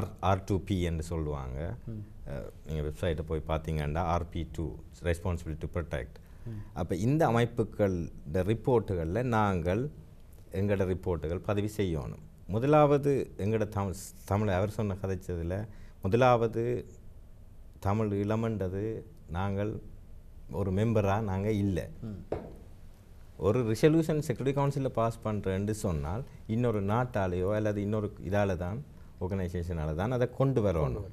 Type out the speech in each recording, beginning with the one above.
R2P என்று சொல்லுவாங்க. நீங்கள் வெப்சைட்டை போய் பார்த்தீங்கன்னா RP2 ரெஸ்பான்சிபிலிட்டி டு ப்ரொடெக்ட். அப்போ இந்த அமைப்புகள் இந்த ரிப்போர்ட்டுகளில் நாங்கள் எங்களோட ரிப்போர்ட்டுகள் பதிவு செய்யணும். முதலாவது எங்களோட தமிழ் அவர் சொன்ன கதைச்சதில் முதலாவது தமிழ் இளமன்றது நாங்கள் ஒரு மெம்பராக நாங்கள் இல்லை. ஒரு ரிசல்யூஷன் செக்யூரிட்டி கவுன்சிலில் பாஸ் பண்ணுறேன்னு சொன்னால் இன்னொரு நாட்டாலேயோ அல்லது இன்னொரு இதால் தான் ஆர்கனைசேஷனால் தான் அதை கொண்டு வரணும்.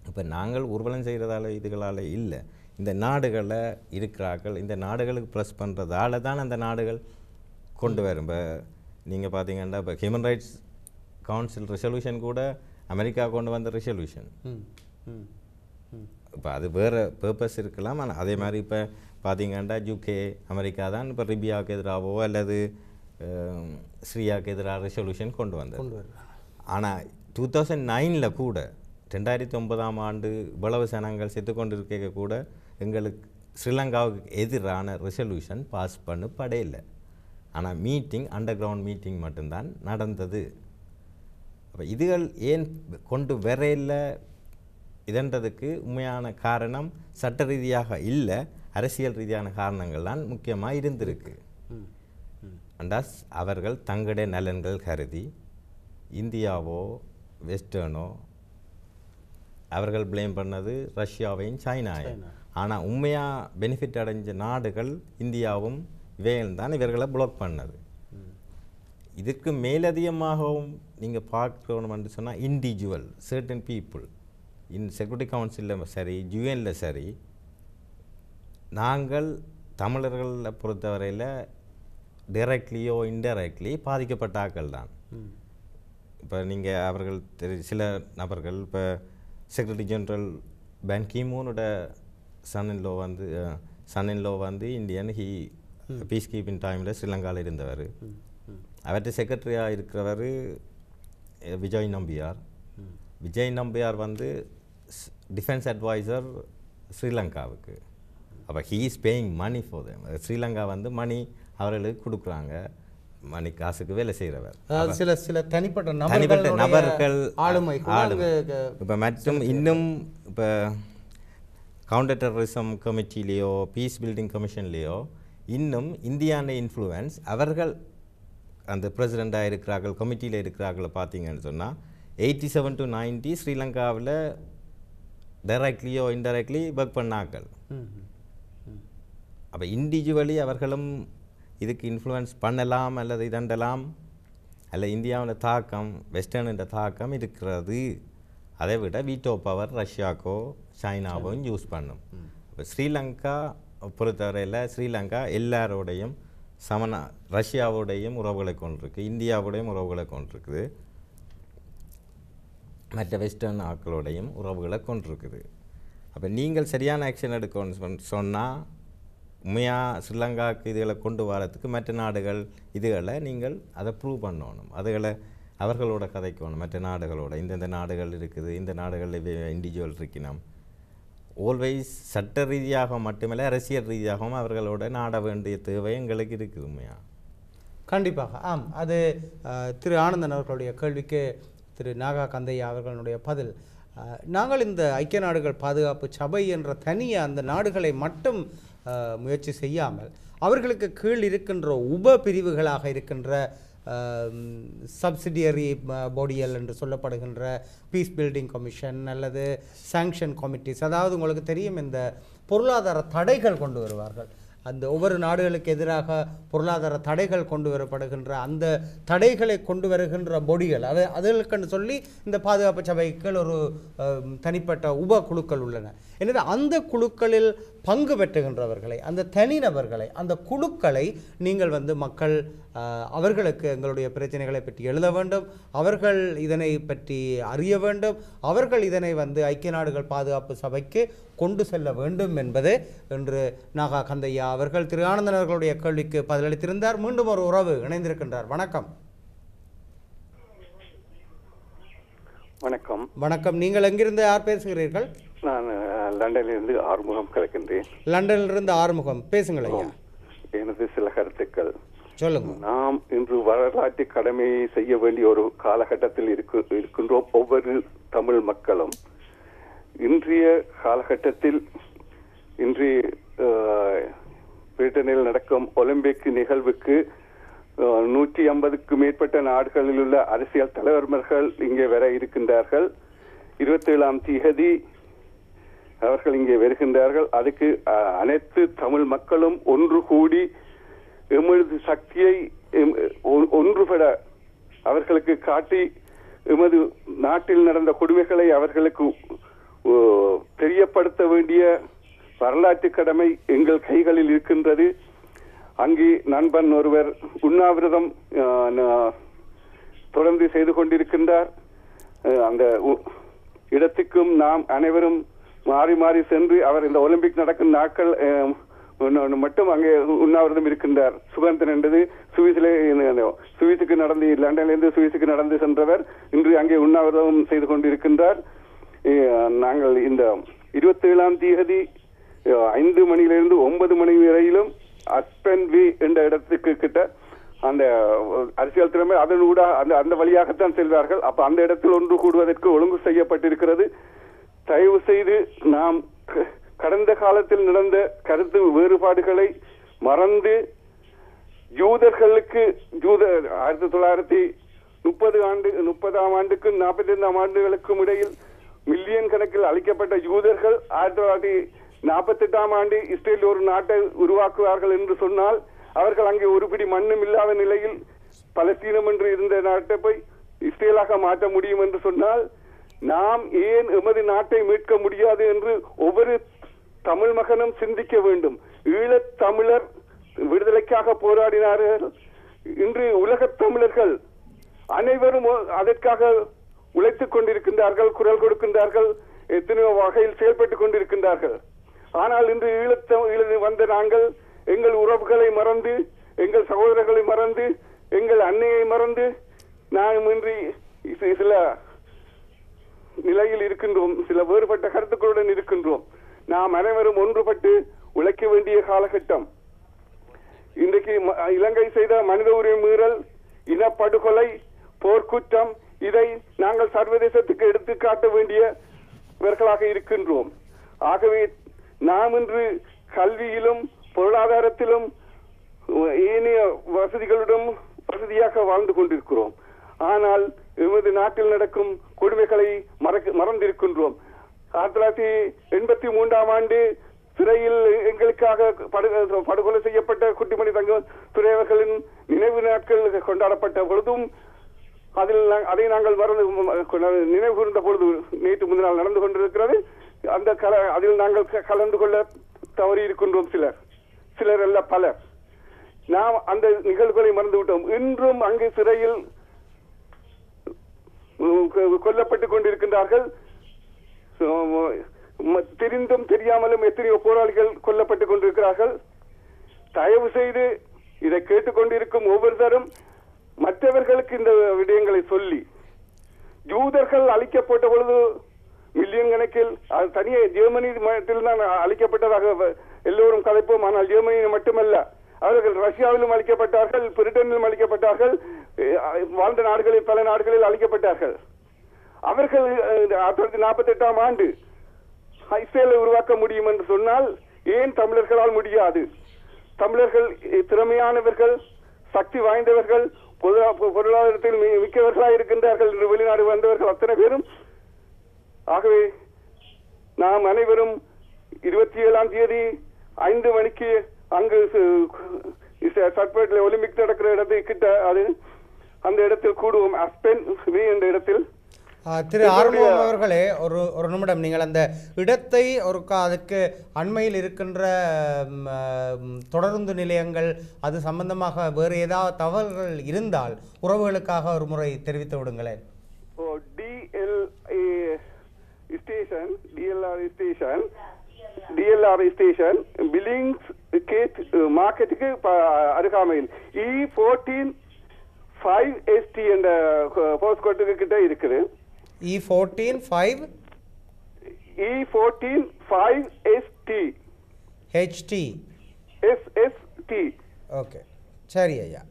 இப்போ நாங்கள் ஊர்வலம் செய்கிறதால இதுகளால் இல்லை, இந்த நாடுகளில் இருக்கிறார்கள், இந்த நாடுகளுக்கு ப்ரெஸ் பண்ணுறதால தான் அந்த நாடுகள் கொண்டு வரும். இப்போ நீங்கள் பார்த்தீங்கன்னா இப்போ ஹியூமன் ரைட்ஸ் கவுன்சில் ரெசல்யூஷன் கூட அமெரிக்கா கொண்டு வந்த ரெசல்யூஷன். இப்போ அது வேறு பர்பஸ் இருக்கலாம். ஆனால் அதே மாதிரி இப்போ பார்த்தீங்கன்னா UK அமெரிக்கா தான் இப்போ லிபியாவுக்கு எதிராகவோ அல்லது சிரியாவுக்கு எதிராக ரெசல்யூஷன் கொண்டு வந்தது. ஆனால் 2009 கூட 2009 ஆண்டு இவ்வளவு சனங்கள் செத்து கொண்டிருக்க கூட எங்களுக்கு ஸ்ரீலங்காவுக்கு எதிரான ரெசல்யூஷன் பாஸ் பண்ணப்படையில்லை. ஆனால் மீட்டிங் அண்டர் கிரவுண்ட் மீட்டிங் மட்டும்தான் நடந்தது. அப்போ இதுகள் ஏன் கொண்டு வரையில் இதன்றதுக்கு உண்மையான காரணம் சட்ட ரீதியாக இல்லை, அரசியல் ரீதியான காரணங்கள் தான் முக்கியமாக இருந்திருக்கு. அண்டாஸ் அவர்கள் தங்களுடைய நலன்கள் கருதி இந்தியாவோ வெஸ்டர்னோ அவர்கள் ப்ளேம் பண்ணது ரஷ்யாவையும் சைனாவையும். ஆனால் உண்மையாக பெனிஃபிட் அடைஞ்ச நாடுகள் இந்தியாவும் இவைகள் தான் இவர்களை பிளாக் பண்ணது. இதுக்கு மேலதிகமாகவும் நீங்கள் பார்க்கணும்னு சொன்னால் இண்டிவிஜுவல் சர்டன் பீப்புள் செக்யூரிட்டி கவுன்சிலில் சரி UN சரி நாங்கள் தமிழர்களை பொறுத்தவரையில் டைரக்ட்லியோ இன்டைரக்ட்லி பாதிக்கப்பட்ட ஆக்கள் தான். இப்போ நீங்கள் அவர்கள் சில நபர்கள் இப்போ secretary general pan கீமூனோட son in low வந்து இந்தியன் பீஸ் கீப்பிங் டைமில் ஸ்ரீலங்காவில் இருந்தவர். அவர்கிட்ட செக்ரட்டரியாக இருக்கிறவர் விஜய் நம்பியார் வந்து டிஃபென்ஸ் அட்வைசர் ஸ்ரீலங்காவுக்கு. அப்போ he is paying money for them. Sri Lanka வந்து மணி அவர்களுக்கு கொடுக்குறாங்க, மணி காசுக்கு வேலை செய்கிறவர். சில சில தனிப்பட்ட நபர்கள் ஆளுமை இப்போ மற்றும் இன்னும் இப்போ கவுண்டர் டெரரிசம் கமிட்டிலேயோ பீஸ் பில்டிங் கமிஷன்லேயோ இன்னும் இந்தியாண்ட இன்ஃப்ளூயன்ஸ் அவர்கள் அந்த பிரசிடெண்ட்டாக இருக்கிறார்கள், கமிட்டியில் இருக்கிறார்கள். பார்த்தீங்கன்னு சொன்னால் 87 to 90 ஸ்ரீலங்காவில் டைரக்ட்லியோ இன்டைரக்ட்லி ஒர்க் பண்ணாக்கள். அப்போ இண்டிவிஜுவலி அவர்களும் இதுக்கு இன்ஃப்ளூயன்ஸ் பண்ணலாம் அல்லது இதண்டலாம், அல்ல இந்தியாவில் தாக்கம் வெஸ்டர்ன் தாக்கம் இருக்கிறது. அதை விட வீட்டோ பவர் ரஷ்யாக்கோ சைனாவும் யூஸ் பண்ணும். இப்போ ஸ்ரீலங்கா பொறுத்தவரையில் ஸ்ரீலங்கா எல்லாரோடையும் ரஷ்யாவோடையும் உறவுகளை கொண்டிருக்கு, இந்தியாவோடையும் உறவுகளை கொண்டிருக்குது, மற்ற வெஸ்டர்ன் ஆக்களோடையும் உறவுகளை கொண்டிருக்குது. அப்போ நீங்கள் சரியான ஆக்ஷன் எடுக்கணும்னு சொன்னால் உண்மையாக ஸ்ரீலங்காவுக்கு இதுகளை கொண்டு வரத்துக்கு மற்ற நாடுகள் இதுகளை நீங்கள் அதை ப்ரூவ் பண்ணணும், அதுகளை அவர்களோட கதைக்கணும். மற்ற நாடுகளோட இந்தந்த நாடுகள் இருக்குது, இந்த நாடுகளில் இண்டிவிஜுவல் இருக்கணும். ஆல்வேஸ் சட்ட ரீதியாக மட்டுமில்லை அரசியல் ரீதியாகவும் அவர்களோட நாட வேண்டிய தேவை எங்களுக்கு இருக்குது உண்மையாக. கண்டிப்பாக ஆம். அது திரு ஆனந்தன் அவர்களுடைய கேள்விக்கு திரு நாகா கந்தையா அவர்களுடைய பதில். நாங்கள் இந்த ஐக்கிய நாடுகள் பாதுகாப்பு சபை என்ற தனிய அந்த நாடுகளை மட்டும் முயற்சி செய்யாமல் அவர்களுக்கு கீழ் இருக்கின்ற உப பிரிவுகளாக இருக்கின்ற சப்சிடியரி பாடியல் என்று சொல்லப்படுகின்ற பீஸ் பில்டிங் கமிஷன் அல்லது சாங்ஷன் கமிட்டிஸ், அதாவது உங்களுக்கு தெரியும் இந்த பொருளாதார தடைகள் கொண்டு வருவார்கள். அந்த ஒவ்வொரு நாடுகளுக்கு எதிராக பொருளாதார தடைகள் கொண்டு வரப்படுகின்ற அந்த தடைகளை கொண்டு வருகின்ற பொடிகள் அதுகளுக்கு சொல்லி இந்த பாதுகாப்பு சபைகள் ஒரு தனிப்பட்ட உப குழுக்கள் உள்ளன. எனவே அந்த குழுக்களில் பங்கு பெற்றுகின்றவர்களை, அந்த தனிநபர்களை, அந்த குழுக்களை நீங்கள் மக்கள் அவர்களுக்கு எங்களுடைய பிரச்சனைகளை பற்றி எழுத வேண்டும், அவர்கள் இதனை பற்றி அறிய வேண்டும், அவர்கள் இதனை ஐக்கிய நாடுகள் பாதுகாப்பு சபைக்கு கொண்டு செல்ல வேண்டும் என்பது என்று நாகா கந்தையா அவர்கள் திரு ஆனந்தன் அவர்களுடைய கேள்விக்கு பதிலளித்திருந்தார். மீண்டும் ஒரு உறவு இணைந்திருக்கின்றார். வணக்கம். வணக்கம். வணக்கம். நீங்கள் எங்கிருந்து யார் பேசுகிறீர்கள்? நான் லண்டனிலிருந்து ஆறுமுகம் கலக்கின்றேன். லண்டனிலிருந்து ஆறுமுகம், பேசுங்கள் ஐயா. எனது சில கருத்துக்கள். சொல்லுங்க. நாம் இன்று வரலாற்று கடமையை செய்ய வேண்டிய ஒரு காலகட்டத்தில் இருக்கின்றோம். ஒவ்வொரு தமிழ் மக்களும் இன்றைய காலகட்டத்தில் இன்றைய பிரிட்டனில் நடக்கும் ஒலிம்பிக் நிகழ்வுக்கு 150க்கும் மேற்பட்ட நாடுகளில் உள்ள அரசியல் தலைவர்கள் இங்கே வர இருக்கின்றார்கள். 27ஆம் தேதி அவர்கள் இங்கே வருகின்றார்கள். அதுக்கு அனைத்து தமிழ் மக்களும் ஒன்று கூடி எமது சக்தியை ஒன்றுபட அவர்களுக்கு காட்டி எமது நாட்டில் நடந்த கொடுமைகளை அவர்களுக்கு தெரியப்படுத்த வேண்டிய வரலாற்று கடமை எங்கள் கைகளில் இருக்கின்றது. அங்கே நண்பன் ஒருவர் உண்ணாவிரதம் தொடர்ந்து செய்து கொண்டிருக்கின்றார். அந்த இடத்துக்கும் நாம் அனைவரும் மாறி மாறி சென்று அவர் இந்த ஒலிம்பிக் நடக்கும் நாட்கள் மட்டும் அங்கே உண்ணாவிரதம் இருக்கின்றார். சுகந்தன் என்பது சுவிஸுக்கு நடந்து லண்டனிலிருந்து சுவிஸுக்கு நடந்து சென்றவர் இன்று அங்கே உண்ணாவிரதம் செய்து கொண்டிருக்கின்றார். நாங்கள் இந்த 27ஆம் தேதி 5 மணியிலிருந்து 9 மணி வரையிலும் அஸ்பென் வி என்ற இடத்துக்கு கிட்ட அந்த அரசியல் திறமை அதன் கூட அந்த வழியாகத்தான் செல்வார்கள். அப்ப அந்த இடத்தில் ஒன்று கூடுவதற்கு ஒழுங்கு செய்யப்பட்டிருக்கிறது. தயவு செய்து நாம் கடந்த காலத்தில் நடந்த கருத்து வேறுபாடுகளை மறந்து யூதர்களுக்கு 1930ஆம் ஆண்டுக்கும் 45ஆம் ஆண்டுகளுக்கும் இடையில் மில்லியன் கணக்கில் அளிக்கப்பட்ட யூதர்கள் 1948ஆம் ஆண்டு இஸ்ரேல் ஒரு நாட்டை உருவாக்குவார்கள் என்று சொன்னால் அவர்கள் அங்கே ஒரு பிடி மண்ணும் இல்லாத நிலையில் பலஸ்தீனம் என்று இருந்த நாட்டை போய் இஸ்ரேலாக மாற்ற முடியும் என்று சொன்னால் நாம் ஏன் எமது நாட்டை மீட்க முடியாது என்று ஒவ்வொரு தமிழ் மகனும் சிந்திக்க வேண்டும். ஈழத் தமிழர் விடுதலைக்காக போராடினார்கள். இன்று உலகத் தமிழர்கள் அனைவரும் அதற்காக உழைத்துக் கொண்டிருக்கின்றார்கள், குரல் கொடுக்கின்றார்கள், எத்தனையோ வகையில் செயல்பட்டுக் கொண்டிருக்கின்றார்கள். ஆனால் இன்று ஈழ வந்த நாங்கள் எங்கள் உறவுகளை மறந்து, எங்கள் சகோதரர்களை மறந்து, எங்கள் அன்னையை மறந்து நாம் இன்றி சில நிலையில் இருக்கின்றோம், சில வேறுபட்ட கருத்துக்களுடன் இருக்கின்றோம். நாம் அனைவரும் ஒன்றுபட்டு உழைக்க வேண்டிய காலகட்டம். இன்றைக்கு இலங்கை செய்த மனித உரிமை மீறல், இனப்படுகொலை, போர்க்குற்றம், இதை நாங்கள் சர்வதேசத்துக்கு எடுத்துக்காட்ட வேண்டியவர்களாக இருக்கின்றோம். ஆகவே நாம் இன்று கல்வியிலும் பொருளாதாரத்திலும் ஏனைய வசதிகளுடன் வசதியாக வாழ்ந்து கொண்டிருக்கிறோம். ஆனால் எமது நாட்டில் நடக்கும் கொடுமைகளை மறந்திருக்கின்றோம். 1983ஆம் ஆண்டு சிறையில் எங்களுக்காக படுகொலை செய்யப்பட்ட குட்டிமணி தங்கம் துறையவர்களின் நினைவு நாட்கள் கொண்டாடப்பட்ட பொழுதும் அதை நாங்கள் நினைவு கூர்ந்த பொழுது நேற்று முந்தினால் நடந்து கொண்டிருக்கிறது. அதில் நாங்கள் கலந்து கொள்ள தவறி இருக்கின்றோம். சிலர் அல்ல பலர். நாம் அந்த நிகழ்வுகளை மறந்துவிட்டோம். இன்றும் அங்கு சிறையில் கொல்லப்பட்டுக் கொண்டிருக்கின்றார்கள். தெரிந்தும் தெரியாமலும் எத்தனையோ போராளிகள் கொல்லப்பட்டுக் கொண்டிருக்கிறார்கள். தயவு செய்து இதை கேட்டுக்கொண்டிருக்கும் ஒவ்வொருத்தரும் மற்றவர்களுக்கு இந்த விடயங்களை சொல்லி, யூதர்கள் அழிக்கப்பட்ட பொழுது மில்லியன் கணக்கில் அது தனியே ஜெர்மனியில் தான் அழிக்கப்பட்டதாக எல்லோரும் கதைப்போம். ஆனால் ஜெர்மனியில் மட்டுமல்ல, அவர்கள் ரஷ்யாவிலும் அழிக்கப்பட்டார்கள், பிரிட்டனிலும் அழிக்கப்பட்டார்கள், வாழ்ந்த நாடுகளில் பல நாடுகளில் அழிக்கப்பட்டார்கள். அவர்கள் 1948ஆம் ஆண்டு இஸ்ரேலை உருவாக்க முடியும் என்று சொன்னால் ஏன் தமிழர்களால் முடியாது? தமிழர்கள் திறமையானவர்கள், சக்தி வாய்ந்தவர்கள், பொருளாதாரத்தில் மிக்கவர்களாக இருக்கின்றார்கள் என்று வெளிநாடு வந்தவர்கள் அத்தனை பேரும். ஆகவே நாம் அனைவரும் 27ஆம் தேதி 5 மணிக்கு அங்கு சட்பேட்டில் ஒலிம்பிக் நடக்கிற இடத்துக்கிட்ட அந்த இடத்தில் கூடுவோம். அஸ்பென் வி என்ற இடத்தில். திரு ஆறுமுகம் அவர்களே, ஒரு நிமிடம். நீங்கள் அந்த இடத்தை அதுக்கு அண்மையில் இருக்கின்ற தொடருந்து நிலையங்கள் அது சம்பந்தமாக வேறு ஏதாவது தகவல்கள் இருந்தால் உறவுகளுக்காக ஒரு முறை தெரிவித்து விடுங்களேன். DLR ஸ்டேஷன் பில்லிங்ஸ் கேட் மார்க்கெட்டுக்கு அருகாமையில் E14 5ST என்ற போஸ்ட்கோட்டுக்கு கிட்ட இருக்குது. E14 5ST SST. ஓகே, சரி ஐயா.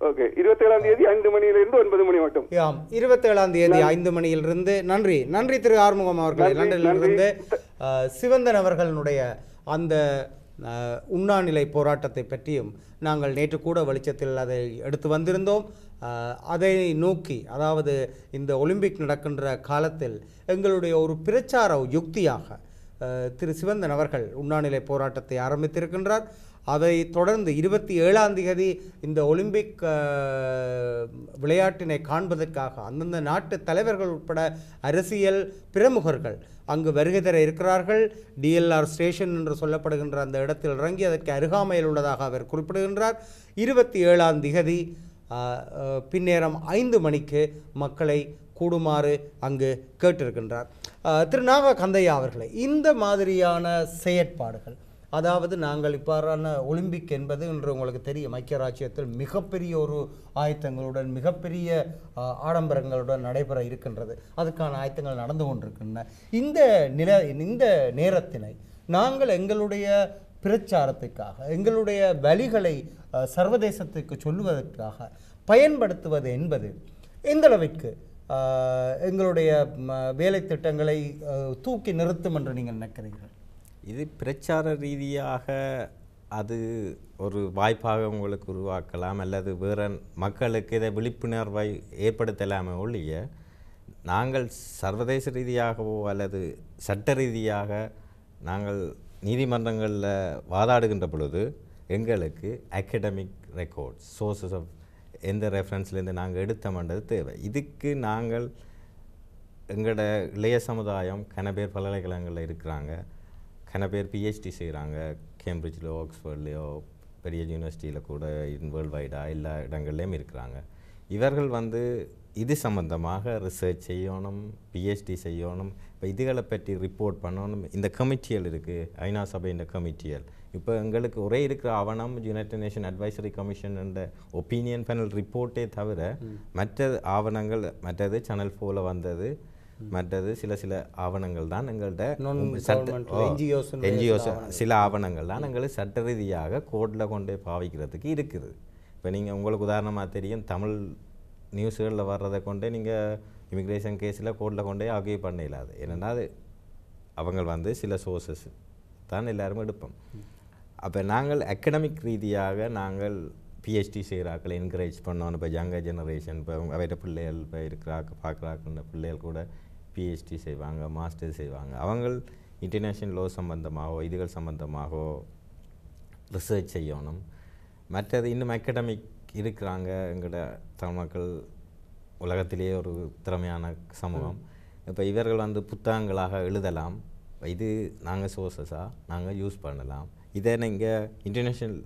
ஓகே, 27ஆம் தேதி 5 மணியிலிருந்து 9 மணி மட்டும். ஆம், 27ஆம் தேதி 5 மணியிலிருந்து. நன்றி திரு ஆறுமுகம் அவர்களே. லண்டனிலிருந்து சிவந்தன் அவர்களுடைய அந்த உண்ணாநிலை போராட்டத்தை பற்றியும் நாங்கள் நேற்று கூட வெளிச்சத்தில் அதை எடுத்து வந்திருந்தோம். அதை நோக்கி, அதாவது இந்த ஒலிம்பிக் நடக்கின்ற காலத்தில் எங்களுடைய ஒரு பிரச்சார யுக்தியாக திரு சிவந்தன் அவர்கள் உண்ணாநிலை போராட்டத்தை ஆரம்பித்திருக்கின்றார். அதை தொடர்ந்து 27ஆம் தேதி இந்த ஒலிம்பிக் விளையாட்டினை காண்பதற்காக அந்தந்த நாட்டு தலைவர்கள் உட்பட அரசியல் பிரமுகர்கள் அங்கு வருகை தர இருக்கிறார்கள். டிஎல்ஆர் ஸ்டேஷன் என்று சொல்லப்படுகின்ற அந்த இடத்தில் இறங்கி அதற்கு அருகாமையில் உள்ளதாக அவர் குறிப்பிடுகின்றார். 27ஆம் தேதி பின்னேரம் 5 மணிக்கு மக்களை கூடுமாறு அங்கு கேட்டிருக்கின்றார். திரு நாக கந்தையா அவர்களே, இந்த மாதிரியான செயற்பாடுகள், அதாவது நாங்கள் இவ்வாறான ஒலிம்பிக் என்பது இன்று உங்களுக்கு தெரியும், ஐக்கிய ராஜ்யத்தில் மிகப்பெரிய ஒரு ஆயத்தங்களுடன் மிகப்பெரிய ஆடம்பரங்களுடன் நடைபெற இருக்கின்றது. அதுக்கான ஆயத்தங்கள் நடந்து கொண்டிருக்கின்றன. இந்த நேரத்தினை நாங்கள் எங்களுடைய பிரச்சாரத்துக்காக, எங்களுடைய வழிகளை சர்வதேசத்துக்கு சொல்லுவதற்காக பயன்படுத்துவது என்பது எந்தளவிற்கு எங்களுடைய வேலை திட்டங்களை தூக்கி நிறுத்தும் என்று நீங்கள் நினைக்கிறீர்கள்? இது பிரச்சார ரீதியாக அது ஒரு வாய்ப்பாக உங்களுக்கு உருவாக்கலாம், அல்லது வேறு மக்களுக்கு இதை விழிப்புணர்வை ஏற்படுத்தலாமே ஒழிய, நாங்கள் சர்வதேச ரீதியாகவோ அல்லது சட்ட ரீதியாக நாங்கள் நீதிமன்றங்களில் வாதாடுகின்ற பொழுது எங்களுக்கு அகடமிக் ரெக்கார்ட்ஸ், சோர்ஸஸ் ஆஃப் எந்த ரெஃபரன்ஸ்லேருந்து நாங்கள் எடுத்தோம்ன்றது தேவை. இதுக்கு நாங்கள் எங்களோட இளைய சமுதாயம் கன பேர் பல்கலைக்கழகங்களில் இருக்கிறாங்க, கன பேர் பிஹெச்டி செய்கிறாங்க, கேம்பிரிட்ஜில் ஆக்ஸ்ஃபோர்ட்லேயோ பெரிய யூனிவர்சிட்டியில் கூட வேர்ல்டு வைடாக எல்லா இடங்கள்லேயும் இருக்கிறாங்க. இவர்கள் இது சம்பந்தமாக ரிசர்ச் செய்யணும், பிஹெச்டி செய்யணும், இப்போ இதுகளை பற்றி ரிப்போர்ட் பண்ணணும். இந்த கமிட்டியல் இருக்குது, ஐநா சபை இந்த கமிட்டியல். இப்போ எங்களுக்கு ஒரே இருக்கிற ஆவணம் யுனைடெட் நேஷன் அட்வைசரி கமிஷன் என்ற ஒப்பீனியன் பேனல் ரிப்போர்ட்டே தவிர மற்ற ஆவணங்கள், மற்றது சேனல் 4ல் வந்தது, மற்றது சில ஆவணங்கள் தான் எங்கள்கிட்ட என்ஜிஓஸ் சில ஆவணங்கள் தான் எங்களுக்கு சட்ட ரீதியாக கோர்ட்டில் கொண்டு பாவிக்கிறதுக்கு இருக்குது. இப்போ நீங்கள் உங்களுக்கு உதாரணமாக தெரியும், தமிழ் நியூஸ்களில் வர்றதை கொண்டே நீங்கள் இமிக்ரேஷன் கேஸில் கோர்ட்டில் கொண்டே ஆர்கியூ பண்ண இல்லாது. ஏன்னா அது அவங்க சில சோர்ஸஸ் தான் எல்லாருமே எடுப்போம். அப்போ நாங்கள் அகடமிக் ரீதியாக நாங்கள் பிஹெச்டி செய்கிறாக்களை என்கரேஜ் பண்ணோம். இப்போ யங்கர் ஜெனரேஷன், இப்போ அவர்கிட்ட பிள்ளைகள் இப்போ இருக்கிறாக்க பார்க்குறாக்குன்ற பிள்ளைகள் கூட பிஹெச்டி செய்வாங்க, மாஸ்டர் செய்வாங்க. அவங்க இன்டர்நேஷ்னல் லோ சம்பந்தமாகவோ இதுகள் சம்பந்தமாகவோ ரிசர்ச் செய்யணும். மற்றது இன்னும் அகடமிக் இருக்கிறாங்க. எங்களோட தமிழ் மக்கள் உலகத்திலேயே ஒரு திறமையான சமூகம். இப்போ இவர்கள் புத்தகங்களாக எழுதலாம். இது நாங்கள் சோர்ஸஸாக நாங்கள் யூஸ் பண்ணலாம். இதை நீங்கள் இன்டர்நேஷ்னல்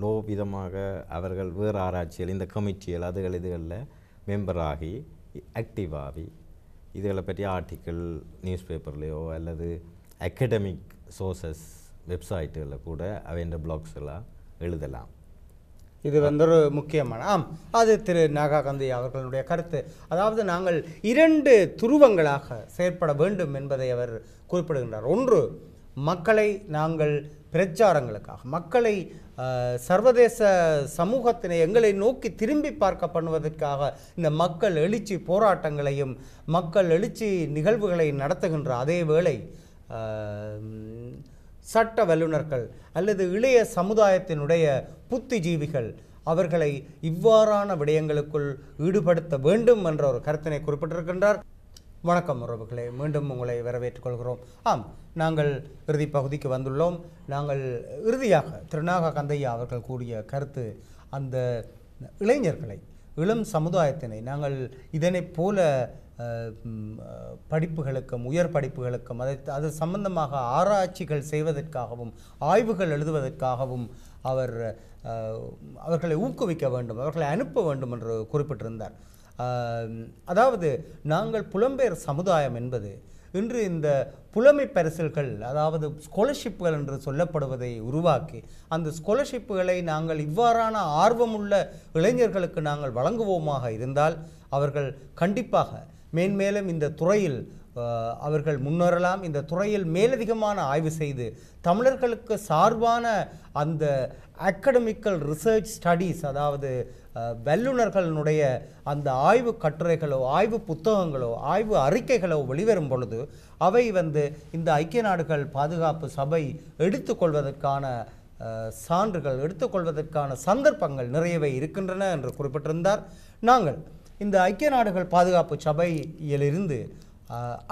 லோ விதமாக அவர்கள் வேறு ஆராய்ச்சிகள், இந்த கமிட்டிகள் இதுகளில் மெம்பர் ஆகி ஆக்டிவ் ஆகி இதுகளை பற்றி ஆர்டிக்கிள் நியூஸ் பேப்பர்லேயோ அல்லது அகடமிக் சோர்ஸஸ் வெப்சைட்டுகளில் கூட அவைன்ற பிளாக்ஸ்லாம் எழுதலாம். இது ஒரு முக்கியமான அது திரு நாகா கந்தையா அவர்களுடைய கருத்து. அதாவது நாங்கள் 2 துருவங்களாக செயற்பட வேண்டும் என்பதை அவர் குறிப்பிடுகின்றார். ஒன்று, மக்களை நாங்கள் பிரச்சாரங்களுக்காக, மக்களை சர்வதேச சமூகத்தினை எங்களை நோக்கி திரும்பி பார்க்க பண்ணுவதற்காக இந்த மக்கள் எழுச்சி போராட்டங்களையும் மக்கள் எழுச்சி நிகழ்வுகளை நடத்துகின்ற அதே வேளை சட்ட வல்லுநர்கள் அல்லது இளைய சமுதாயத்தினுடைய புத்திஜீவிகள் அவர்களை இவ்வாறான விடயங்களுக்குள் ஈடுபடுத்த வேண்டும் என்ற ஒரு கருத்தினை குறிப்பிட்டிருக்கின்றார். வணக்கம் உறவுகளே, மீண்டும் உங்களை வரவேற்றுக் கொள்கிறோம். நாங்கள் இறுதி பகுதிக்கு வந்துள்ளோம். நாங்கள் இறுதியாக திருநாக கந்தையா அவர்கள் கூடிய கருத்து, அந்த இளைஞர்களை, இளம் சமுதாயத்தினை நாங்கள் இதனைப் போல படிப்புகளுக்கும் உயர் படிப்புகளுக்கும் அது சம்பந்தமாக ஆராய்ச்சிகள் செய்வதற்காகவும் ஆய்வுகள் எழுதுவதற்காகவும் அவர்களை ஊக்குவிக்க வேண்டும், அவர்களை அனுப்ப வேண்டும் என்று குறிப்பிட்டிருந்தார். அதாவது நாங்கள் புலம்பெயர் சமுதாயம் என்பது இன்று இந்த புலமை பரிசில்கள், அதாவது ஸ்காலர்ஷிப்புகள் என்று சொல்லப்படுவதை உருவாக்கி அந்த ஸ்காலர்ஷிப்புகளை நாங்கள் இவ்வாறான ஆர்வமுள்ள இளைஞர்களுக்கு நாங்கள் வழங்குவோமாக இருந்தால் அவர்கள் கண்டிப்பாக மேன்மேலும் இந்த துறையில் அவர்கள் முன்னேறலாம். இந்த துறையில் மேலதிகமான ஆய்வு செய்து தமிழர்களுக்கு சார்பான அந்த அகடமிக்கல் ரிசர்ச் ஸ்டடீஸ், அதாவது வல்லுநர்களுடைய அந்த ஆய்வு கட்டுரைகளோ ஆய்வு புத்தகங்களோ ஆய்வு அறிக்கைகளோ வெளிவரும் பொழுது அவை இந்த ஐக்கிய நாடுகள் பாதுகாப்பு சபை எடுத்துக்கொள்வதற்கான சான்றுகள், எடுத்துக்கொள்வதற்கான சந்தர்ப்பங்கள் நிறையவே இருக்கின்றன என்று குறிப்பிட்டிருந்தார். நாங்கள் இந்த ஐக்கிய நாடுகள் பாதுகாப்பு சபையிலிருந்து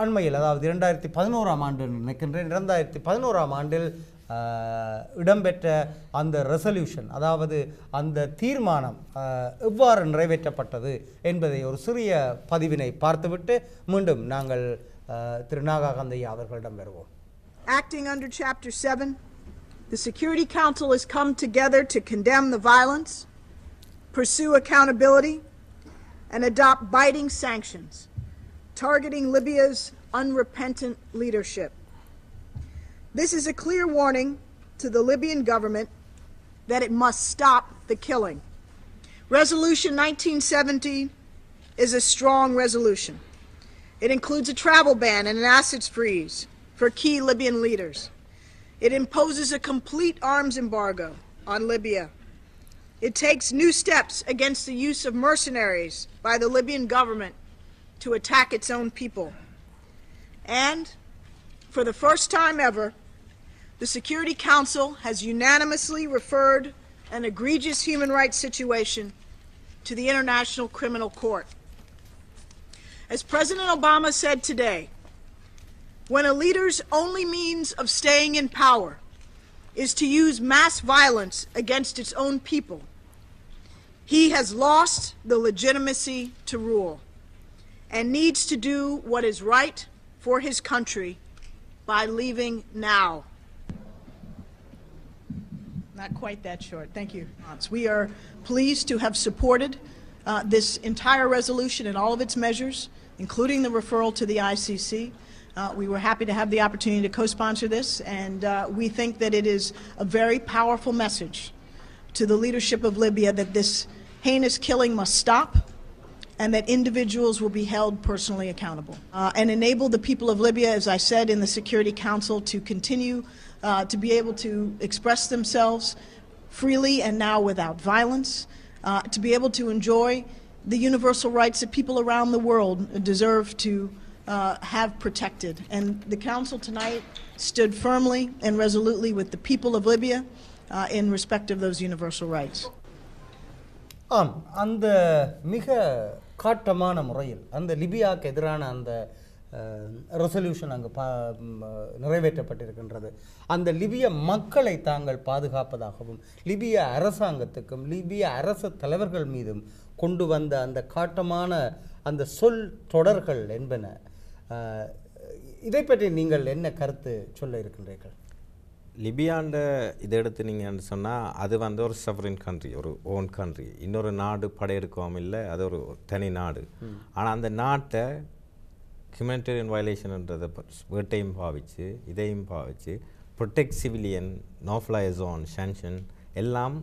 அண்மையில், அதாவது 2011ஆம் ஆண்டு நினைக்கின்றேன், 2011ஆம் ஆண்டில் இடம்பெற்ற அந்த ரெசல்யூஷன், அதாவது அந்த தீர்மானம் எவ்வாறு நிறைவேற்றப்பட்டது என்பதை ஒரு சிறிய பதிவினை பார்த்துவிட்டு மீண்டும் நாங்கள் திரு நாகாகாந்தையா அவர்களிடம் வருவோம். Acting under Chapter 7, the Security Council has come together to condemn the violence, pursue accountability, and adopt biting sanctions, targeting Libya's unrepentant leadership. This is a clear warning to the Libyan government that it must stop the killing. Resolution 1917 is a strong resolution. It includes a travel ban and an assets freeze for key Libyan leaders. It imposes a complete arms embargo on Libya. It takes new steps against the use of mercenaries by the Libyan government to attack its own people. And for the first time ever, the Security Council has unanimously referred an egregious human rights situation to the International Criminal Court. As President Obama said today, when a leader's only means of staying in power is to use mass violence against its own people, he has lost the legitimacy to rule and needs to do what is right for his country by leaving now. Not quite that short. Thank you. We are pleased to have supported this entire resolution and all of its measures, including the referral to the ICC. We were happy to have the opportunity to co-sponsor this, and we think that it is a very powerful message to the leadership of Libya that this heinous killing must stop and that individuals will be held personally accountable, and enable the people of Libya, as I said in the Security Council, to continue to be able to express themselves freely and now without violence, to be able to enjoy the universal rights that people around the world deserve to have protected. And the Council tonight stood firmly and resolutely with the people of Libya in respect of those universal rights. அந்த மிக காட்டமான முறையில் அந்த லிபியாவுக்கு எதிரான அந்த resolution அங்கு நிறைவேற்றப்பட்டிருக்கின்றது. அந்த லிபிய மக்களை தாங்கள் பாதுகாப்பதாகவும் லிபிய அரசாங்கத்துக்கும் லிபிய அரசு தலைவர்கள் மீதும் கொண்டு வந்த அந்த காட்டமான அந்த சொல் தொடர்கள் என்பன, இதை பற்றி நீங்கள் என்ன கருத்து சொல்ல இருக்கின்றீர்கள்? லிபியாண்ட இதை எடுத்து நீங்கள் சொன்னால் அது ஒரு சவரின் கண்ட்ரி, ஒரு ஓன் கண்ட்ரி. இன்னொரு நாடு படையெடுக்கவும் இல்லை, அது ஒரு தனி நாடு. ஆனால் அந்த நாட்டை ஹியூமனிடேரியன் வயலேஷன்ன்றதை வீட்டையும் பாவிச்சு இதையும் பாவிச்சு protect civilian, no fly zone, sanction எல்லாம்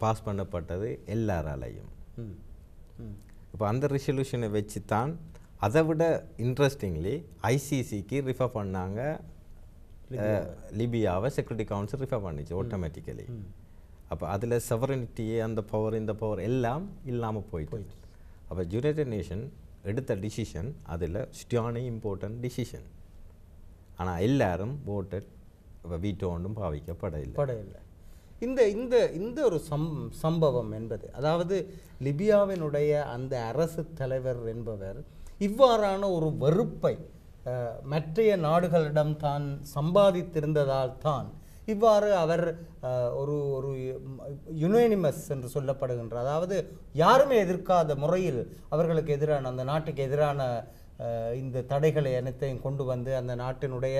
பாஸ் பண்ணப்பட்டது எல்லாராலையும். இப்போ அந்த ரெசல்யூஷனை வச்சு தான் அதை விட இன்ட்ரெஸ்டிங்லி ஐசிசிக்கு ரிஃபர் பண்ணாங்க. லிபியாவை செக்யூரிட்டி கவுன்சில் ரிஃபர் பண்ணிச்சு ஆட்டோமேட்டிக்கலி. அப்போ அதில் சவரனிட்டியே அந்த பவர் இந்த பவர் எல்லாம் இல்லாமல் போயிட்டு. அப்போ யுனைடெட் நேஷன் எடுத்த டிசிஷன் அதில் ஸ்டியானி இம்பார்ட்டன்ட் டிசிஷன். ஆனால் எல்லாரும் ஓட்டட் வீட்டோ ஒன்றும் பாவிக்கப்படவில்லை. இந்த இந்த இந்த ஒரு சம்பவம் என்பது, அதாவது லிபியாவினுடைய அந்த அரசு தலைவர் என்பவர் இவ்வாறான ஒரு வெறுப்பை மற்றைய நாடுகளிடம் தான் சம்பாதித்திருந்ததால் தான் இவ்வாறு அவர் ஒரு ஒரு யுனானிமஸ் என்று சொல்லப்படுகின்ற, அதாவது யாருமே எதிர்க்காத முறையில் அவர்களுக்கு எதிரான அந்த நாட்டுக்கு எதிரான இந்த தடைகளை அனைத்தையும் கொண்டு வந்து அந்த நாட்டினுடைய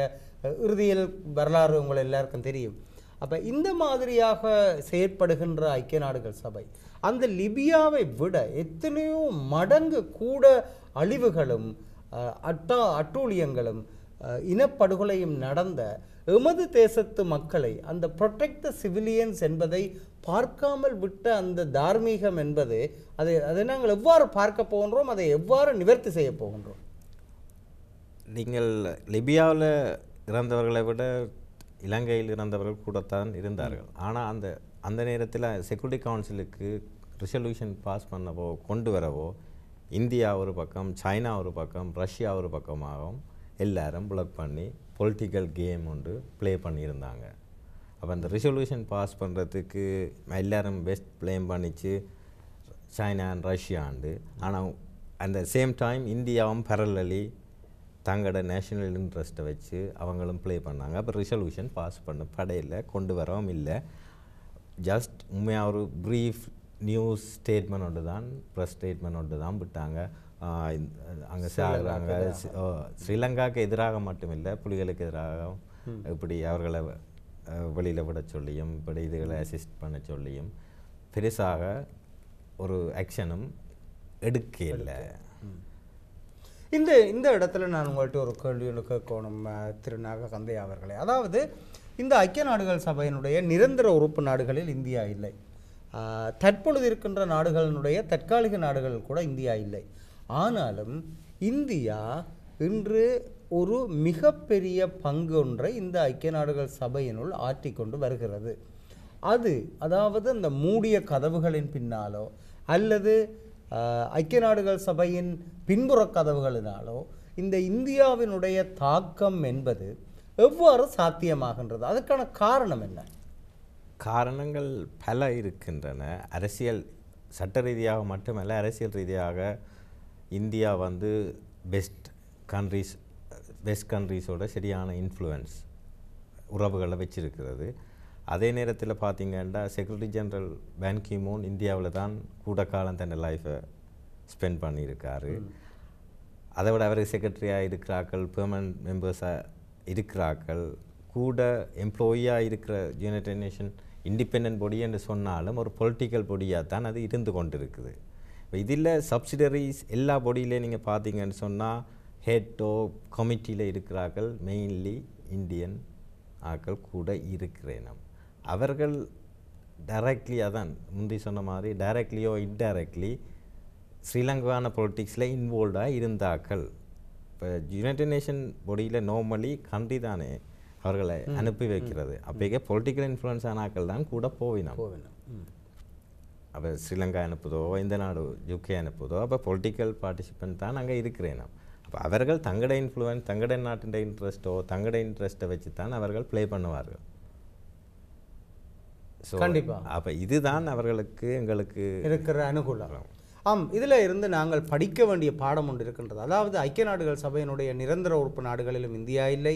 இறுதியில் வரலாறு உங்கள் எல்லாருக்கும் தெரியும். அப்போ இந்த மாதிரியாக செயற்படுகின்ற ஐக்கிய நாடுகள் சபை அந்த லிபியாவை விட எத்தனையோ மடங்கு கூட அழிவுகளும் அட்டூழியங்களும் இனப்படுகொலையும் நடந்த எமது தேசத்து மக்களை அந்த ப்ரொடெக்ட் த சிவிலியன்ஸ் என்பதை பார்க்காமல் விட்ட அந்த தார்மீகம் என்பது அதை நாங்கள் எவ்வாறு பார்க்க போகின்றோம், அதை எவ்வாறு நிவர்த்தி செய்ய போகின்றோம்? நீங்கள் லிபியாவில் இறந்தவர்களை விட இலங்கையில் இறந்தவர்கள் கூடத்தான் இருந்தார்கள். ஆனால் அந்த நேரத்தில் செக்யூரிட்டி கவுன்சிலுக்கு ரெசல்யூஷன் பாஸ் பண்ணவோ கொண்டு வரவோ இந்தியா ஒரு பக்கம், சைனா ஒரு பக்கம், ரஷ்யா ஒரு பக்கமாகவும் எல்லாரும் பிளாக் பண்ணி பொலிட்டிக்கல் கேம் ஒன்று ப்ளே பண்ணியிருந்தாங்க. அப்போ அந்த ரெசல்யூஷன் பாஸ் பண்ணுறதுக்கு எல்லாரும் பெஸ்ட் ப்ளேம் பண்ணிச்சு சைனா அண்ட் ரஷ்யாண்டு. ஆனால் அந்த சேம் டைம் இந்தியாவும் பேரலி தங்களோட நேஷனல் இன்ட்ரெஸ்ட்டை வச்சு அவங்களும் ப்ளே பண்ணாங்க. அப்போ ரெசல்யூஷன் பாஸ் பண்ண படையில் கொண்டு வரவும் இல்லை. ஜஸ்ட் உண்மையாக ஒரு ப்ரீஃப் நியூஸ் ஸ்டேட்மெண்ட் ஒன்று தான், ப்ரெஸ் ஸ்டேட்மெண்ட் ஒன்று தான் விட்டாங்க. அங்கே சாகுறாங்க, ஸ்ரீலங்காவுக்கு எதிராக மட்டுமில்லை, புலிகளுக்கு எதிராக இப்படி அவர்களை வெளியில் விட சொல்லியும் இப்படி இதுகளை அசிஸ்ட் பண்ண சொல்லியும் பெருசாக ஒரு ஆக்ஷனும் எடுக்க இல்லை. இந்த இடத்துல நான் உங்கள்கிட்ட ஒரு கேள்வி கேட்கணும் திரு நாககந்தை அவர்களே. அதாவது இந்த ஐக்கிய நாடுகள் சபையினுடைய நிரந்தர உறுப்பு நாடுகளில் இந்தியா இல்லை. தற்பொழுது இருக்கின்ற நாடுகளினுடைய தற்காலிக நாடுகள் கூட இந்தியா இல்லை. ஆனாலும் இந்தியா இன்று ஒரு மிகப்பெரிய பங்கு ஒன்றை இந்த ஐக்கிய நாடுகள் சபையினுள் ஆற்றிக்கொண்டு வருகிறது. அதாவது அந்த மூடிய கதவுகளின் பின்னாலோ அல்லது ஐக்கிய நாடுகள் சபையின் பின்புற கதவுகளினாலோ இந்த இந்தியாவினுடைய தாக்கம் என்பது எவ்வாறு சாத்தியமாகின்றது? அதுக்கான காரணம் என்ன? காரணங்கள் பல இருக்கின்றன. அரசியல் சட்ட ரீதியாக மட்டுமல்ல, அரசியல் ரீதியாக இந்தியா பெஸ்ட் கண்ட்ரீஸோட சரியான இன்ஃப்ளூயன்ஸ் உறவுகளை வச்சிருக்கிறது. அதே நேரத்தில் பார்த்திங்கன்னா செக்ரட்டரி ஜெனரல் பான் கி மூன் இந்தியாவில் தான் கூட காலம் தன்னை லைஃப்பை ஸ்பெண்ட் பண்ணியிருக்காரு. அதை விட அவருக்கு செக்ரட்டரியாக இருக்கிறார்கள், பெர்மனன்ட் மெம்பர்ஸாக இருக்கிறார்கள், கூட எம்ப்ளாயியாக இருக்கிற யுனைடெட் நேஷன் இண்டிபெண்ட் பொடி என்று சொன்னாலும் ஒரு பொலிட்டிக்கல் பொடியாக தான் அது இருந்து கொண்டு இருக்குது. இதில் சப்சிடரிஸ் எல்லா பொடியிலே நீங்கள் பார்த்தீங்கன்னு சொன்னால் ஹெட்டோ கமிட்டியில் இருக்கிறார்கள் மெயின்லி இந்தியன் ஆக்கள் கூட இருக்கிறேன். அவர்கள் டைரக்ட்லி அதான் முந்தி சொன்ன மாதிரி டைரக்ட்லியோ இன்டைரக்ட்லி ஸ்ரீலங்கான பொலிட்டிக்ஸில் இன்வால்வ்டாக இருந்தாக்கள். இப்போ யுனைடெட் நேஷன் பொடியில் நார்மலி கண்ட்ரி தானே அவர்களை அனுப்பி வைக்கிறது. அப்போக்கே பொலிட்டிக்கல் இன்ஃப்ளூயன்ஸ் ஆனாக்கள் தான் கூட போவினோம். அப்போ ஸ்ரீலங்கா அனுப்புதோ, இந்த நாடு யூகே அனுப்புதோ, அப்போ பொலிட்டிக்கல் பார்ட்டிசிபெண்ட் தான் அங்கே இருக்கிறேன். அப்போ அவர்கள் தங்களோட இன்ஃப்ளூயன்ஸ், தங்களோட நாட்டின் இன்ட்ரெஸ்ட்டோ தங்களோட இன்ட்ரெஸ்ட்டை வச்சு தான் அவர்கள் ப்ளே பண்ணுவார்கள். ஸோ கண்டிப்பாக அப்போ இதுதான் அவர்களுக்கு எங்களுக்கு இருக்கிற அனுகூலம். இதில் இருந்து நாங்கள் படிக்க வேண்டிய பாடம் ஒன்று இருக்கின்றது. அதாவது ஐக்கிய நாடுகள் சபையினுடைய நிரந்தர உறுப்பு நாடுகளிலும் இந்தியா இல்லை,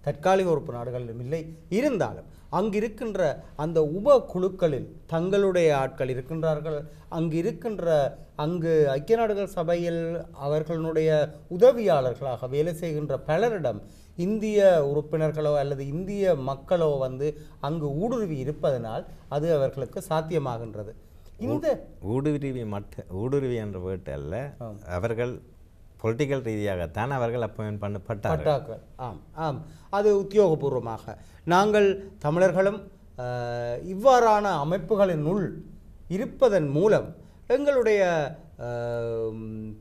தற்காலிக உறுப்பு நாடுகளிலும் இல்லை. இருந்தாலும் அங்கிருக்கின்ற அந்த உப குழுக்களில் தங்களுடைய ஆட்கள் இருக்கின்றார்கள். அங்கு ஐக்கிய நாடுகள் சபையில் அவர்களுடைய உதவியாளர்களாக வேலை செய்கின்ற பலரிடம் இந்திய உறுப்பினர்களோ அல்லது இந்திய மக்களோ அங்கு ஊடுருவி இருப்பதனால் அது அவர்களுக்கு சாத்தியமாகின்றது. இந்த ஊடுருவி என்ற வேர்ட் அல்ல, அவர்கள் பொலிட்டிக்கல் ரீதியாகத்தான் அவர்கள் அப்பாயின்ட் பண்ணப்பட்டார்கள். அது உத்தியோகபூர்வமாக நாங்கள் தமிழர்களும் இவ்வாறான அமைப்புகளினுள் இருப்பதன் மூலம் எங்களுடைய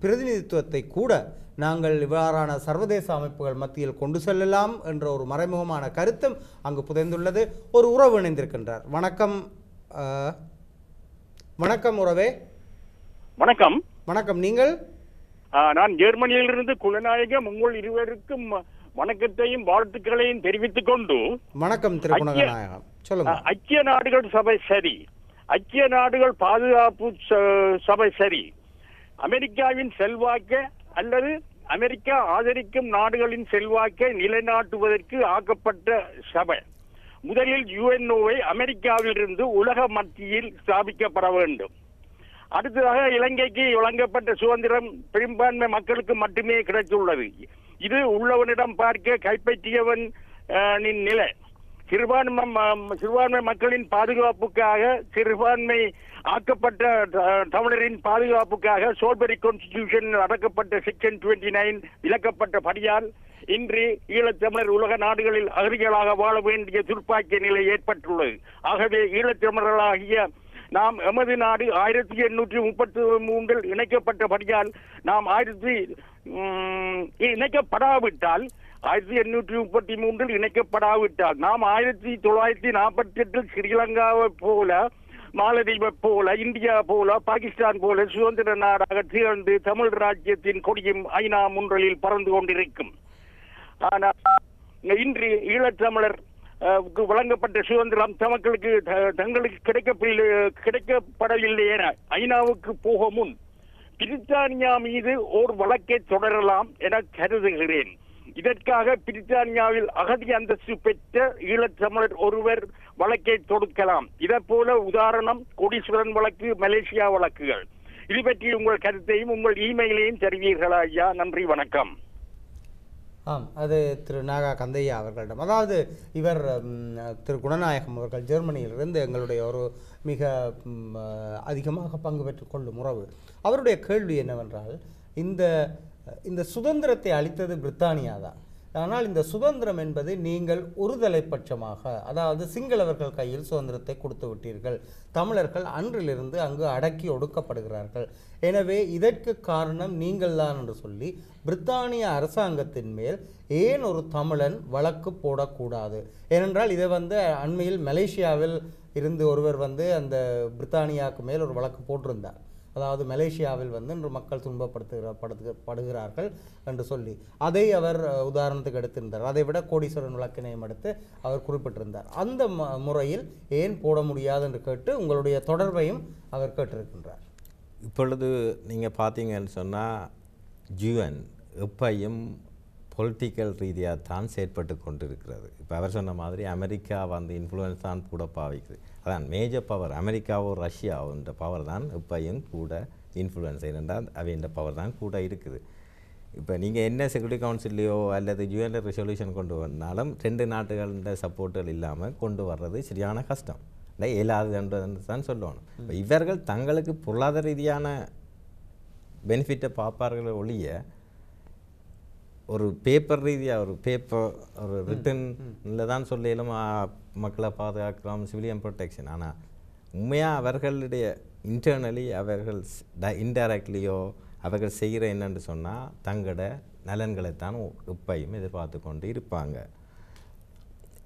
பிரதிநிதித்துவத்தை கூட நாங்கள் இவ்வாறான சர்வதேச அமைப்புகள் மத்தியில் கொண்டு செல்லலாம் என்ற ஒரு மறைமுகமான கருத்தும் அங்கு புதைந்துள்ளது. ஒரு உறவு இணைந்திருக்கின்றார். வணக்கம். வணக்கம் உறவே. வணக்கம். வணக்கம். நீங்கள்? நான் ஜெர்மனியிலிருந்து குலநாயகம். உங்கள் இருவருக்கும் வணக்கத்தையும் வாழ்த்துக்களையும் தெரிவித்துக் கொண்டு. வணக்கம் திரு குலநாயகம், சொல்லுங்க. ஐக்கிய நாடுகள் சபை சரி, ஐக்கிய நாடுகள் பாதுகாப்பு சபை சரி, அமெரிக்காவின் செல்வாக்கு அல்லது அமெரிக்கா ஆதரிக்கும் நாடுகளின் செல்வாக்கை நிலைநாட்டுவதற்கு ஆக்கப்பட்ட சபை. முதலில் யுஎன்ஓவை அமெரிக்காவிலிருந்து உலக மத்தியில் ஸ்தாபிக்கப்பட வேண்டும். அடுத்ததாக இலங்கைக்கு வழங்கப்பட்ட சுதந்திரம் பெரும்பான்மை மக்களுக்கு மட்டுமே கிடைத்துள்ளது. இது உள்ளவனிடம் பார்க்க கைப்பற்றியவன் நிலை. சிறுபான்மை மக்களின் பாதுகாப்புக்காக, சிறுபான்மை ஆக்கப்பட்ட தமிழரின் பாதுகாப்புக்காக சோல்பரி கான்ஸ்டிடியூஷன் அடக்கப்பட்ட செக்ஷன் 29 விலக்கப்பட்ட படியால் இன்று ஈழத்தமிழர் உலக நாடுகளில் அகதிகளாக வாழ வேண்டிய துர்ப்பாக்கிய நிலை ஏற்பட்டுள்ளது. ஆகவே ஈழத்தமிழர்களாகிய நாம் எமது நாடு 1833 இணைக்கப்பட்டபடியால் நாம் இணைக்கப்படாவிட்டால் 1833 இணைக்கப்படாவிட்டால் நாம் 1948 ஸ்ரீலங்காவை போல, மாலதீவை போல, இந்தியா போல, பாகிஸ்தான் போல சுதந்திர நாடாக திகழ்ந்து தமிழ் ராஜ்யத்தின் கொடியும் ஐநா முன்றலில் பறந்து கொண்டிருக்கும். ஆனால் இன்று ஈழத்தமிழர் வழங்கப்பட்ட சுதந்திரம் தங்களுக்கு கிடைக்கப்படவில்லை என ஐநாவுக்கு போக முன் பிரித்தானியா மீது ஓர் வழக்கை தொடரலாம் என கருதுகிறேன். இதற்காக பிரித்தானியாவில் அகதி அந்தஸ்து பெற்ற ஈழத்தமிழர் ஒருவர் வழக்கை தொடுக்கலாம். இதை போல உதாரணம் கோடீஸ்வரன் வழக்கு, மலேசியா வழக்குகள். இது பற்றி உங்கள் கருத்தையும் உங்கள் இமெயிலையும் தருவீர்களா ஐயா? நன்றி, வணக்கம். ஆம், அது திரு நாகா கந்தையா அவர்களிடம். அதாவது இவர் திரு குணநாயகம் அவர்கள் ஜெர்மனியிலிருந்து எங்களுடைய ஒரு மிக அதிகமாக பங்கு பெற்றுக் கொள்ளும் உறவு. அவருடைய கேள்வி என்னவென்றால், இந்த சுதந்திரத்தை அளித்தது பிரித்தானியா தான். ஆனால் இந்த சுதந்திரம் என்பது நீங்கள் ஒருதலைப்பட்சமாக, அதாவது சிங்களவர்கள் கையில் சுதந்திரத்தை கொடுத்து விட்டீர்கள். தமிழர்கள் அன்றிலிருந்து அங்கு அடக்கி ஒடுக்கப்படுகிறார்கள். எனவே இதற்கு காரணம் நீங்கள் தான் என்று சொல்லி பிரித்தானிய அரசாங்கத்தின் மேல் ஏன் ஒரு தமிழன் வழக்கு போடக்கூடாது? ஏனென்றால் இதை அண்மையில் மலேசியாவில் இருந்து ஒருவர் அந்த பிரித்தானியாவுக்கு மேல் ஒரு வழக்கு போட்டிருந்தார். அதாவது மலேசியாவில் இன்று மக்கள் துன்பப்படுகிறார்கள் என்று சொல்லி அதை அவர் உதாரணத்துக்கு எடுத்திருந்தார். அதை விட கோடீஸ்வரன் வழக்கினையும் எடுத்து அவர் குறிப்பிட்டிருந்தார். அந்த முறையில் ஏன் போட முடியாது என்று கேட்டு உங்களுடைய தொடர்பையும் அவர் கேட்டிருக்கின்றார். இப்பொழுது நீங்கள் பார்த்தீங்கன்னு சொன்னால் யுஎன் எப்பையும் பொலிட்டிக்கல் ரீதியாக தான் செயற்பட்டு கொண்டிருக்கிறது. இப்போ அவர் சொன்ன மாதிரி அமெரிக்கா இன்ஃப்ளூயன்ஸ் தான் கூட பாவிக்குது. அதான் மேஜர் பவர் அமெரிக்காவோ ரஷ்யாவோன்ற பவர் தான் எப்பையும் கூட இன்ஃப்ளூயன்ஸ், ஏனென்றால் அவைன்ற பவர் தான் கூட இருக்குது. இப்போ நீங்கள் என்ன செக்யூரிட்டி கவுன்சிலையோ அல்லது யுஎன்ல ரெசல்யூஷன் கொண்டு வந்தாலும் 2 நாடுகள சப்போர்ட்டுகள் இல்லாமல் கொண்டு வர்றது சரியான கஷ்டம், இல்லை இயலாதுன்றது தான் சொல்லணும். இப்போ இவர்கள் தங்களுக்கு பொருளாதார ரீதியான பெனிஃபிட்டை பார்ப்பார்கள் ஒழிய ஒரு பேப்பர் ரீதியாக ஒரு ரிட்டனில் தான் சொல்லிலும் மக்களை பாதுகாக்கலாம், சிவிலியன் ப்ரொடெக்ஷன். ஆனால் உண்மையாக அவர்களுடைய இன்டர்னலி அவர்கள் இன்டைரக்ட்லியோ அவர்கள் செய்கிற என்னன்னு சொன்னால் தங்களோட நலன்களைத்தான் எப்பையும் எதிர்பார்த்து கொண்டு இருப்பாங்க.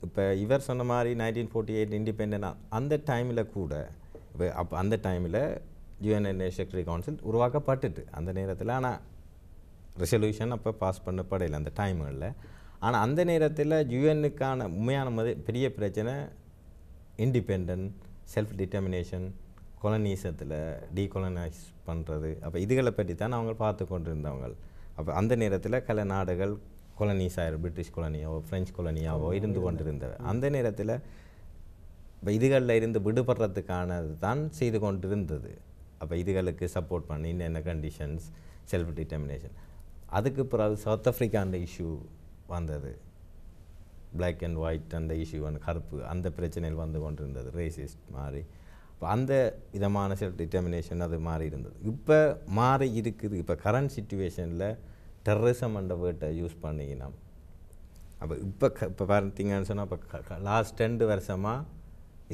இப்போ இவர் சொன்ன மாதிரி 1948 இண்டிபெண்டன்ட் அந்த டைமில் கூட இப்போ அந்த டைமில் யுஎன் செக்யூரிட்டி கவுன்சில் உருவாக்கப்பட்டுட்டு அந்த நேரத்தில், ஆனால் ரெசல்யூஷன் அப்போ பாஸ் பண்ணப்படையில் அந்த டைம்களில். ஆனால் அந்த நேரத்தில் யுஎன்னுக்கான உண்மையான பெரிய பிரச்சனை இண்டிபெண்டன்ட், செல்ஃப் டிட்டர்மினேஷன், கொலனீசத்தில் டீகொலனைஸ் பண்ணுறது. அப்போ இதுகளை பற்றி தான் அவங்க பார்த்து கொண்டு இருந்தவங்க. அப்போ அந்த நேரத்தில் பல நாடுகள் கொலனீஸாக பிரிட்டிஷ் கொலனியாவோ ஃப்ரெஞ்ச் கொலனியாவோ இருந்து கொண்டிருந்தவை. அந்த நேரத்தில் இப்போ இதுகளில் இருந்து விடுபடுறதுக்கானது தான் செய்து கொண்டிருந்தது. அப்போ இதுகளுக்கு சப்போர்ட் பண்ணி என்னென்ன கண்டிஷன்ஸ், செல்ஃப் டிட்டர்மினேஷன். அதுக்கு பிறகு சவுத் ஆஃப்ரிக்கான்ற இஷ்யூ வந்தது, பிளாக் அண்ட் ஒயிட் அந்த இஷ்யூ, அந்த கருப்பு அந்த பிரச்சனையில் வந்து கொண்டிருந்தது, ரேசிஸ்ட் மாதிரி. இப்போ அந்த விதமான செல்ஃப் டிட்டர்மினேஷன் அது மாறி இருந்தது. இப்போ மாறி இருக்குது. இப்போ கரண்ட் சிச்சுவேஷனில் டெரரிசம் என்ற வேர்ட்டை யூஸ் பண்ணிக்கினா. அப்போ இப்போ பார்த்தீங்கன்னு சொன்னால் இப்போ லாஸ்ட் 2 வருஷமாக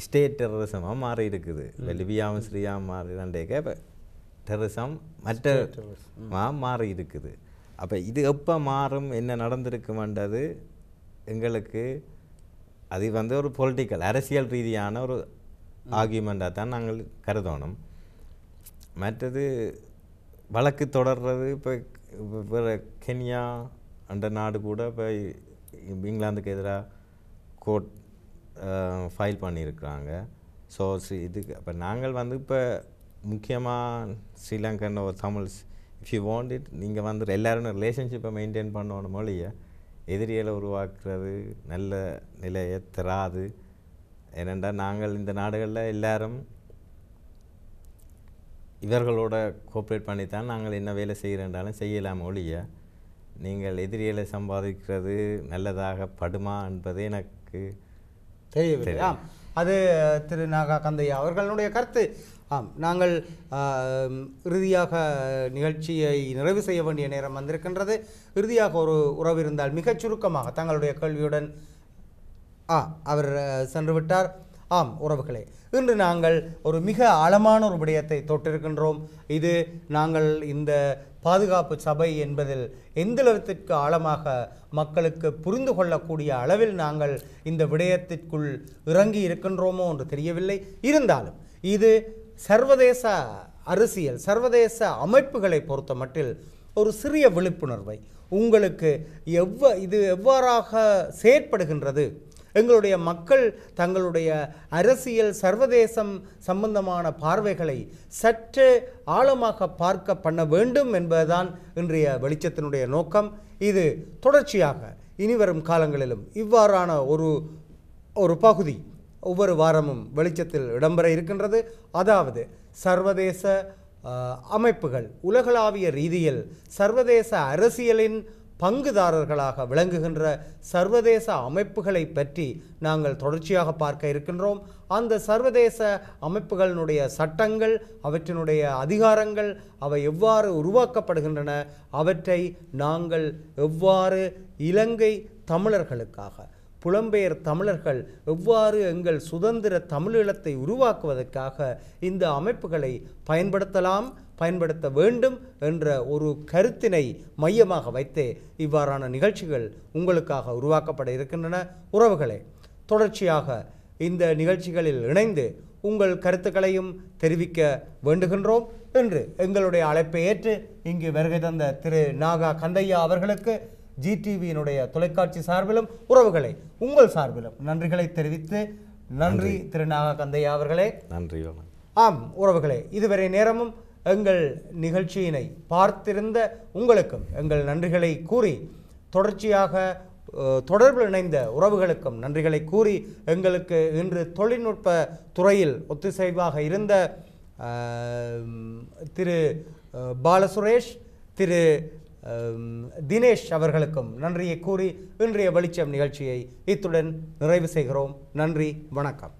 ஸ்டேட் டெரரிசமாக மாறி இருக்குது. இப்போ லிபியாவும் சிரியாவும் மாறி ரெண்டேக்க இப்போ டெரரிசம் மற்ற மாறி இருக்குது. அப்போ இது எப்போ மாறும், என்ன நடந்திருக்குமென்றது எங்களுக்கு அது ஒரு பொலிட்டிக்கல் அரசியல் ரீதியான ஒரு ஆர்கியூமெண்ட்டாக தான் நாங்கள் கருதணும். மற்றது வழக்கு தொடர்றது இப்போ கென்யா அந்த நாடு கூட இப்போ இங்கிலாந்துக்கு எதிராக கோர்ட் ஃபைல் பண்ணியிருக்கிறாங்க. ஸோ இதுக்கு இப்போ நாங்கள் இப்போ முக்கியமாக ஸ்ரீலங்கன் ஒரு Tamils if you want it நீங்கள் எல்லோரும் ரிலேஷன்ஷிப்பை மெயின்டைன் பண்ணணும் மொழியை எதிரிகளை உருவாக்குறது நல்ல நிலையை தராது. ஏனென்றால் நாங்கள் இந்த நாடுகளில் எல்லாரும் இவர்களோட கோஆப்ரேட் பண்ணித்தான் நாங்கள் என்ன வேலை செய்கிறேன்றாலும் செய்யலாம் ஒழிய நீங்கள் எதிரிகளை சம்பாதிக்கிறது நல்லதாக படுமா என்பது எனக்கு தெரியவில்லை. அது திரு நாகா கந்தையா அவர்களுடைய கருத்து. நாங்கள் இறுதியாக நிகழ்ச்சியை நிறைவு செய்ய வேண்டிய நேரம் வந்திருக்கின்றது. இறுதியாக ஒரு உறவு இருந்தால் மிகச் சுருக்கமாக தங்களுடைய கேள்வியுடன் அவர் சென்று விட்டார். ஆம் உறவுகளே, இன்று நாங்கள் ஒரு மிக ஆழமான ஒரு விடயத்தை தொட்டிருக்கின்றோம். இது நாங்கள் இந்த பாதுகாப்பு சபை என்பதில் எந்தளவிற்கு ஆழமாக மக்களுக்கு புரிந்து கொள்ளக்கூடிய அளவில் நாங்கள் இந்த விடயத்திற்குள் இறங்கி இருக்கின்றோமோ என்று தெரியவில்லை. இருந்தாலும் இது சர்வதேச அரசியல், சர்வதேச அமைப்புகளை பொறுத்த மட்டில் ஒரு சிறிய விழிப்புணர்வை உங்களுக்கு இது எவ்வாறாக செயற்படுகின்றது, எங்களுடைய மக்கள் தங்களுடைய அரசியல் சர்வதேசம் சம்பந்தமான பார்வைகளை சற்று ஆழமாக பார்க்க பண்ண வேண்டும் என்பதுதான் இன்றைய வெளிச்சத்தினுடைய நோக்கம். இது தொடர்ச்சியாக இனிவரும் காலங்களிலும் இவ்வாறான ஒரு பகுதி ஒவ்வொரு வாரமும் வெளிச்சத்தில் இடம்பெற இருக்கின்றது. அதாவது சர்வதேச அமைப்புகள் உலகளாவிய ரீதியில் சர்வதேச அரசியலின் பங்குதாரர்களாக விளங்குகின்ற சர்வதேச அமைப்புகளை பற்றி நாங்கள் தொடர்ச்சியாக பார்க்க இருக்கின்றோம். அந்த சர்வதேச அமைப்புகளினுடைய சட்டங்கள், அவற்றினுடைய அதிகாரங்கள், அவை எவ்வாறு உருவாக்கப்படுகின்றன, அவற்றை நாங்கள் எவ்வாறு இலங்கை தமிழர்களுக்காக, புலம்பெயர் தமிழர்கள் எவ்வாறு எங்கள் சுதந்திர தமிழீழத்தை உருவாக்குவதற்காக இந்த அமைப்புகளை பயன்படுத்த வேண்டும் என்ற ஒரு கருத்தினை மையமாக வைத்தே இவ்வாறான நிகழ்ச்சிகள் உங்களுக்காக உருவாக்கப்பட இருக்கின்றன. உறவுகளே, தொடர்ச்சியாக இந்த நிகழ்ச்சிகளில் இணைந்து உங்கள் கருத்துக்களையும் தெரிவிக்க வேண்டுகின்றோம். என்று எங்களுடைய அழைப்பை ஏற்று இங்கு வருகை தந்த திரு நாகா கந்தையா அவர்களுக்கு ஜிடிவியினுடைய தொலைக்காட்சி சார்பிலும் உறவுகளை உங்கள் சார்பிலும் நன்றிகளை தெரிவித்து, நன்றி திரு நாகா கந்தையா அவர்களே. நன்றி. ஆம் உறவுகளே, இதுவரை நேரமும் எங்கள் நிகழ்ச்சியினை பார்த்திருந்த உங்களுக்கும் எங்கள் நன்றிகளை கூறி, தொடர்ச்சியாக தொடர்பில் இணைந்த உறவுகளுக்கும் நன்றிகளை கூறி, எங்களுக்கு இன்று தொழில்நுட்ப துறையில் ஒத்துழைப்பாக இருந்த திரு பாலசுரேஷ், திரு தினேஷ் அவர்களுக்கும் நன்றியை கூறி இன்றைய வெளிச்சம் நிகழ்ச்சியை இத்துடன் நிறைவு செய்கிறோம். நன்றி, வணக்கம்.